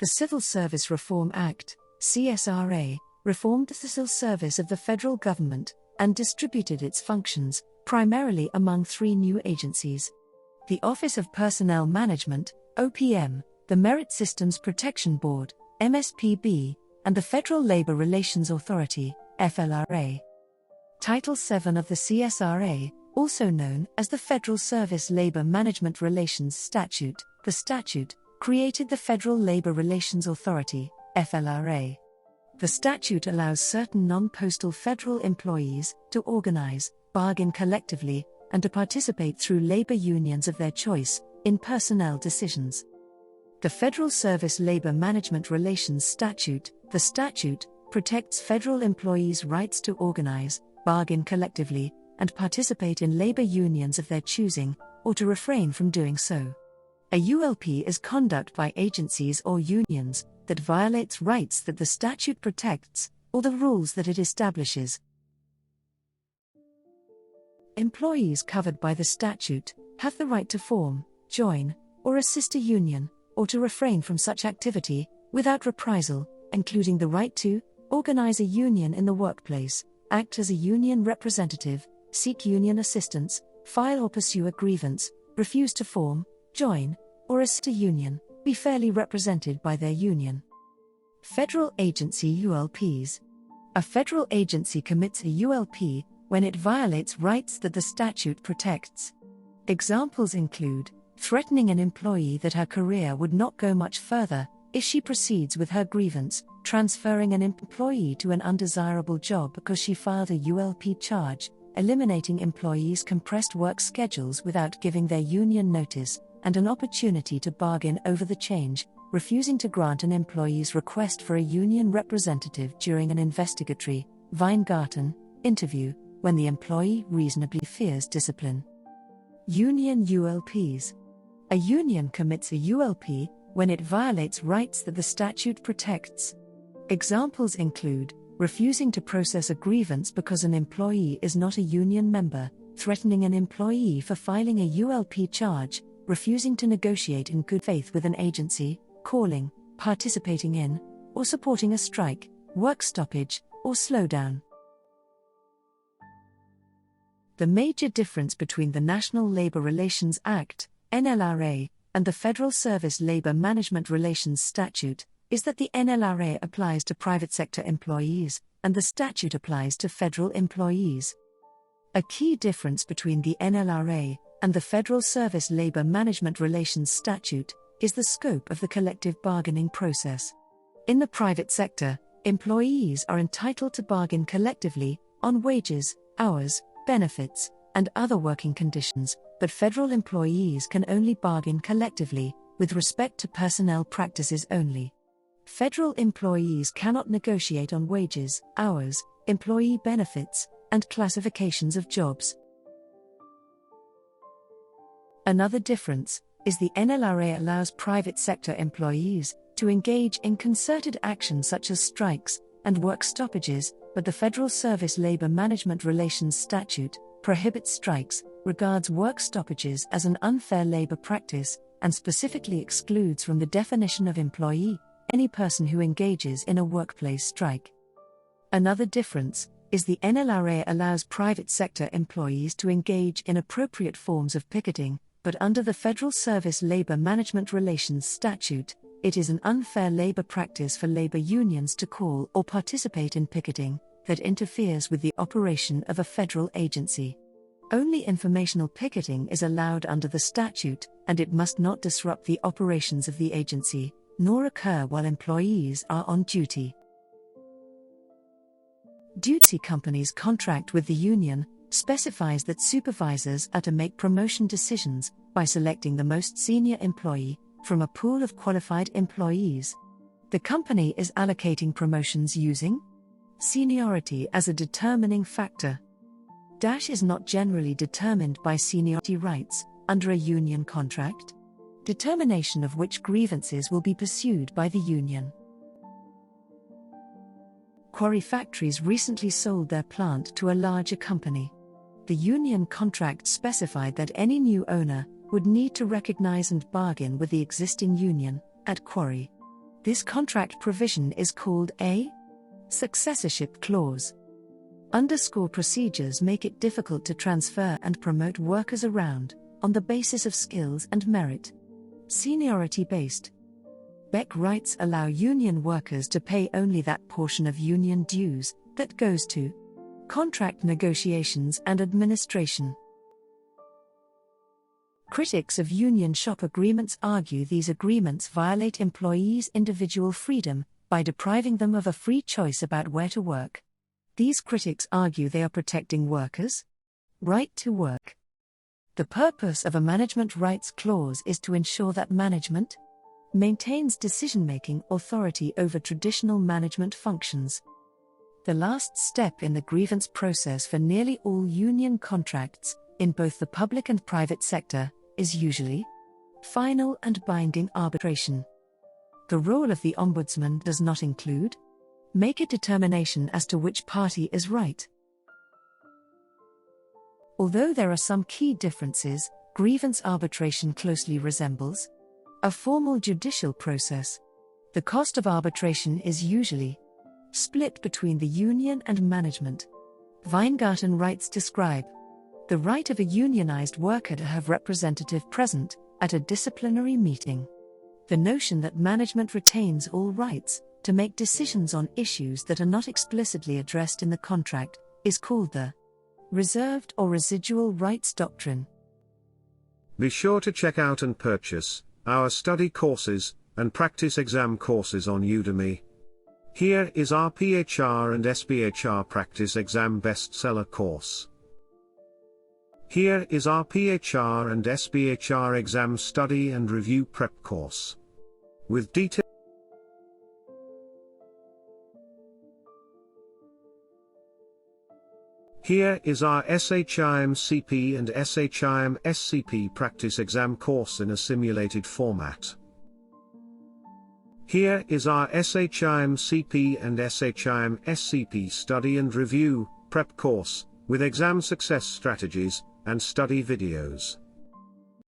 The Civil Service Reform Act, CSRA, reformed the civil service of the federal government and distributed its functions, primarily among three new agencies: the Office of Personnel Management, OPM, the Merit Systems Protection Board, MSPB, and the Federal Labor Relations Authority, FLRA. Title VII of the CSRA, also known as the Federal Service Labor Management Relations Statute, the statute, created the Federal Labor Relations Authority, FLRA. The statute allows certain non-postal federal employees to organize, bargain collectively, and to participate through labor unions of their choice in personnel decisions. The Federal Service Labor Management Relations Statute, the statute, protects federal employees' rights to organize, bargain collectively, and participate in labor unions of their choosing, or to refrain from doing so. A ULP is conduct by agencies or unions that violates rights that the statute protects, or the rules that it establishes. Employees covered by the statute have the right to form, join, or assist a union, or to refrain from such activity, without reprisal, including the right to organize a union in the workplace, act as a union representative, seek union assistance, file or pursue a grievance, refuse to form, join, or assist a union, be fairly represented by their union. Federal Agency ULPs. A federal agency commits a ULP when it violates rights that the statute protects. Examples include threatening an employee that her career would not go much further if she proceeds with her grievance, transferring an employee to an undesirable job because she filed a ULP charge, eliminating employees' compressed work schedules without giving their union notice and an opportunity to bargain over the change, refusing to grant an employee's request for a union representative during an investigatory, Weingarten, interview, when the employee reasonably fears discipline. Union ULPs. A union commits a ULP when it violates rights that the statute protects. Examples include refusing to process a grievance because an employee is not a union member, threatening an employee for filing a ULP charge, refusing to negotiate in good faith with an agency, calling, participating in, or supporting a strike, work stoppage, or slowdown. The major difference between the National Labor Relations Act, NLRA, and the Federal Service Labor Management Relations Statute is that the NLRA applies to private sector employees, and the statute applies to federal employees. A key difference between the NLRA and the Federal Service Labor Management Relations Statute is the scope of the collective bargaining process. In the private sector, employees are entitled to bargain collectively on wages, hours, benefits, and other working conditions, but federal employees can only bargain collectively with respect to personnel practices only. Federal employees cannot negotiate on wages, hours, employee benefits, and classifications of jobs. Another difference is the NLRA allows private sector employees to engage in concerted action such as strikes and work stoppages, but the Federal Service Labor Management Relations Statute prohibits strikes, regards work stoppages as an unfair labor practice, and specifically excludes from the definition of employee any person who engages in a workplace strike. Another difference is the NLRA allows private sector employees to engage in appropriate forms of picketing, but under the Federal Service Labor Management Relations Statute, it is an unfair labor practice for labor unions to call or participate in picketing that interferes with the operation of a federal agency. Only informational picketing is allowed under the statute, and it must not disrupt the operations of the agency, nor occur while employees are on duty. Duty companies' contract with the union specifies that supervisors are to make promotion decisions by selecting the most senior employee from a pool of qualified employees. The company is allocating promotions using seniority as a determining factor. Dash is not generally determined by seniority rights under a union contract, determination of which grievances will be pursued by the union. Quarry factories recently sold their plant to a larger company. The union contract specified that any new owner would need to recognize and bargain with the existing union at Quarry. This contract provision is called a successorship clause. Underscore procedures make it difficult to transfer and promote workers around, on the basis of skills and merit. Seniority-based. Beck rights allow union workers to pay only that portion of union dues that goes to contract negotiations and administration. Critics of union shop agreements argue these agreements violate employees' individual freedom by depriving them of a free choice about where to work. These critics argue they are protecting workers' right to work. The purpose of a management rights clause is to ensure that management maintains decision-making authority over traditional management functions. The last step in the grievance process for nearly all union contracts, in both the public and private sector, is usually final and binding arbitration. The role of the Ombudsman does not include make a determination as to which party is right. Although there are some key differences, grievance arbitration closely resembles a formal judicial process. The cost of arbitration is usually split between the union and management. Weingarten rights describe the right of a unionized worker to have representative present at a disciplinary meeting. The notion that management retains all rights to make decisions on issues that are not explicitly addressed in the contract is called the reserved or residual rights doctrine. Be sure to check out and purchase our study courses and practice exam courses on Udemy. Here is our PHR and SPHR practice exam bestseller course. Here is our PHR and SPHR exam study and review prep course. With details. Here is our SHRM-CP and SHRM-SCP practice exam course in a simulated format. Here is our SHRM-CP and SHRM-SCP study and review prep course, with exam success strategies and study videos.